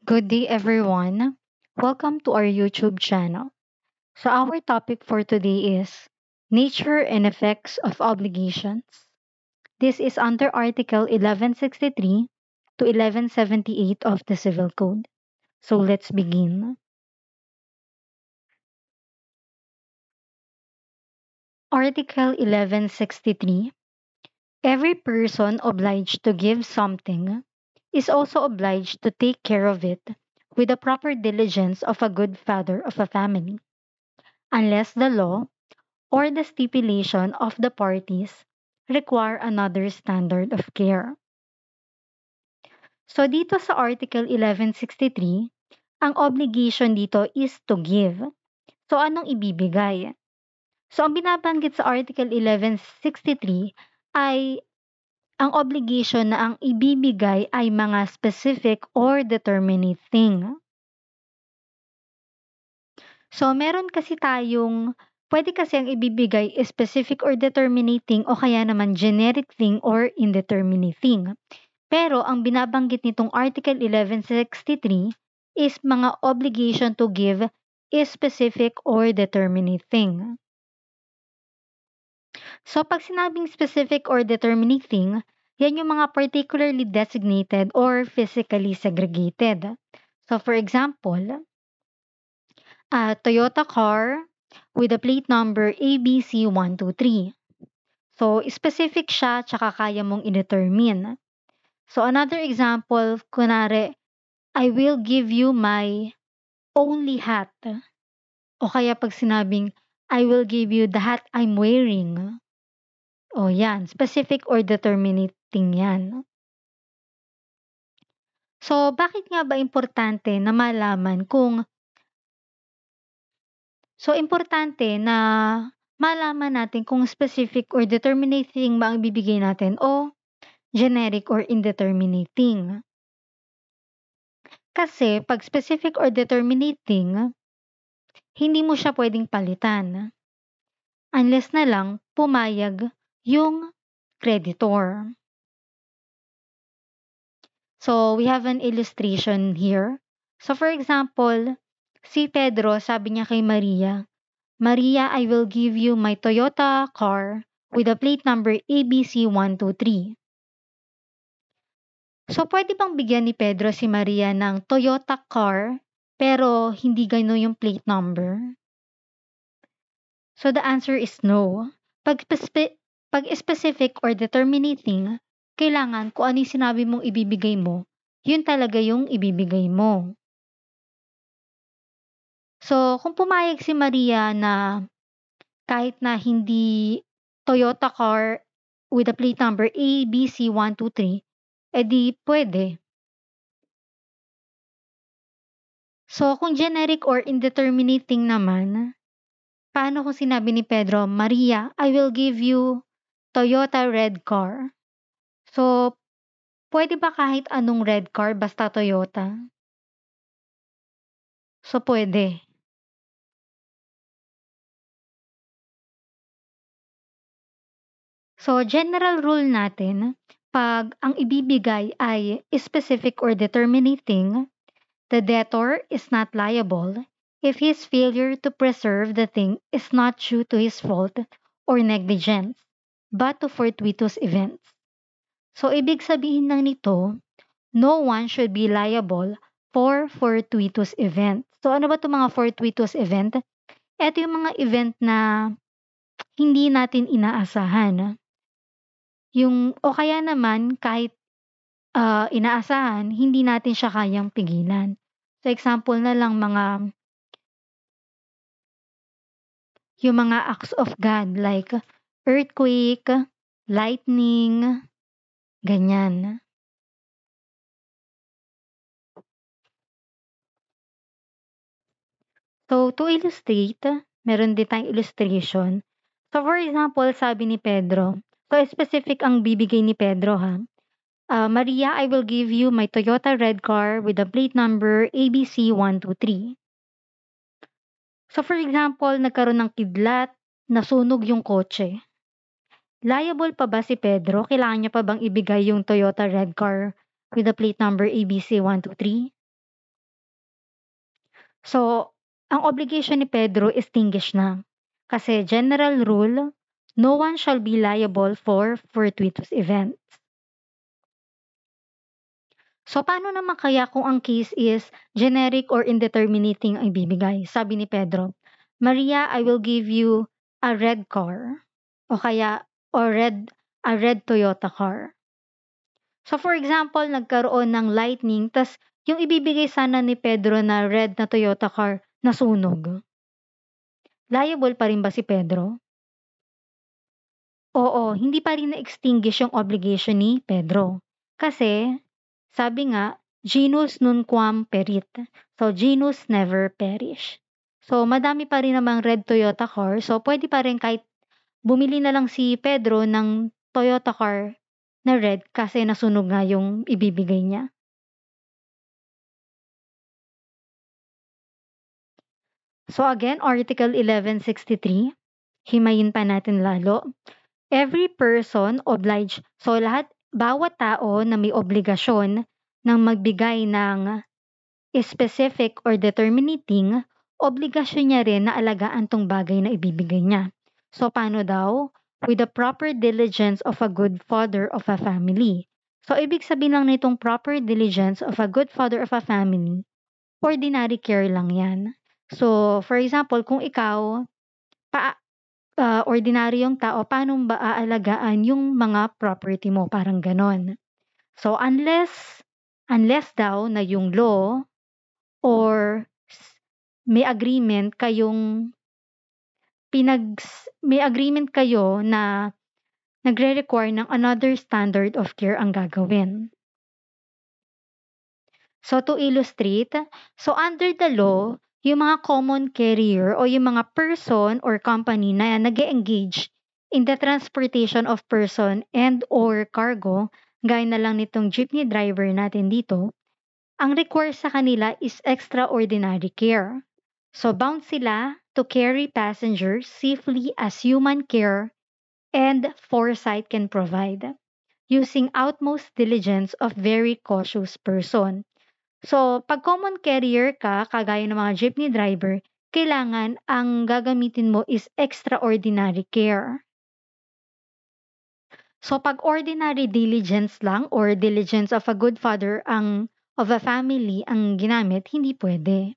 Good day, everyone. Welcome to our YouTube channel. So, our topic for today is Nature and Effects of Obligations. This is under Article 1163 to 1178 of the Civil Code. So, let's begin. Article 1163. Every person obliged to give something is also obliged to take care of it with the proper diligence of a good father of a family, unless the law or the stipulation of the parties require another standard of care. So dito sa Article 1163, ang obligation dito is to give. So anong ibibigay? So ang binabanggit sa Article 1163 ay ang obligation na ang ibibigay ay mga specific or determinate thing. So meron kasi tayong pwede kasi ang ibibigay is specific or determinating o kaya naman generic thing or indeterminate thing. Pero ang binabanggit nitong Article 1163 is mga obligation to give is specific or determinate thing. So pag sinabing specific or determinate thing, yan yung mga particularly designated or physically segregated. So for example, a Toyota car with a plate number ABC123. So, specific siya tsaka kaya mong i-determine. So, another example, kunwari, I will give you my only hat. O kaya pag sinabing, I will give you the hat I'm wearing. O yan, specific or determinating yan. So, bakit nga ba importante na malaman kung importante na malaman natin kung specific or determinating ba ang ibibigay natin o generic or indeterminating. Kasi pag specific or determinating, hindi mo siya pwedeng palitan unless na lang pumayag yung creditor. So, we have an illustration here. So, for example, si Pedro sabi niya kay Maria, Maria, I will give you my Toyota car with a plate number ABC123. So, pwede bang bigyan ni Pedro si Maria ng Toyota car pero hindi gano'n yung plate number? So, the answer is no. Pag specific or determinating, kailangan kung ano yung sinabi mong ibibigay mo, yun talaga yung ibibigay mo. So, kung pumayag si Maria na kahit na hindi Toyota car with a plate number ABC123, edi pwede. So, kung generic or indeterminating naman, paano kung sinabi ni Pedro, Maria, I will give you Toyota red car. So, pwede ba kahit anong red car basta Toyota? So, pwede. So, general rule natin, pag ang ibibigay ay specific or determinating, the debtor is not liable if his failure to preserve the thing is not due to his fault or negligence, but to fortuitous events. So, ibig sabihin lang nito, no one should be liable for fortuitous event. So, ano ba itong mga fortuitous event? Ito yung mga event na hindi natin inaasahan. O kaya naman, kahit inaasahan, hindi natin siya kayang pigilan. So, example na lang yung mga acts of God like earthquake, lightning, ganyan. So, to illustrate, meron din tayong illustration. So, for example, sabi ni Pedro, so specific ang bibigay ni Pedro ha. Maria, I will give you my Toyota red car with the plate number ABC123. So, for example, nagkaroon ng kidlat, nasunog yung kotse. Liable pa ba si Pedro? Kailangan niya pa bang ibigay yung Toyota red car with the plate number ABC123? So, ang obligation ni Pedro extinguished na. Kasi general rule, no one shall be liable for fortuitous events. So, paano naman kaya kung ang case is generic or indeterminating ang ibibigay? Sabi ni Pedro, Maria, I will give you a red car. O kaya, a red Toyota car. So, for example, nagkaroon ng lightning, tas yung ibibigay sana ni Pedro na red na Toyota car, nasunog. Liable pa rin ba si Pedro? Oo, hindi pa rin na-extinguish yung obligation ni Pedro. Kasi, sabi nga, genus nunquam perit. So, genus never perish. So, madami pa rin namang red Toyota car. So, pwede pa rin kahit bumili na lang si Pedro ng Toyota car na red kasi nasunog nga yung ibibigay niya. So, again, Article 1163, himayin pa natin lalo. Every person obliged, so bawat tao na may obligasyon ng magbigay ng specific or determinating, obligasyon niya rin na alagaan tong bagay na ibibigay niya. So paano daw? With the proper diligence of a good father of a family. So ibig sabihin lang nitong proper diligence of a good father of a family, ordinary care lang yan. So for example, kung ikaw, ordinaryong tao, paano ba aalagaan yung mga property mo? Parang ganon. So, unless daw na yung law or may agreement kayong may agreement kayo na nagre-require ng another standard of care ang gagawin. So, to illustrate, so under the law, yung mga common carrier o yung mga person or company na nag-engage in the transportation of person and or cargo, gaya na lang nitong jeepney driver natin dito, ang require sa kanila is extraordinary care. So, bound sila to carry passengers safely as human care and foresight can provide, using utmost diligence of very cautious person. So, pag common carrier ka, kagaya ng mga jeepney driver, kailangan ang gagamitin mo is extraordinary care. So, pag ordinary diligence lang or diligence of a good father of a family ang ginamit, hindi pwede.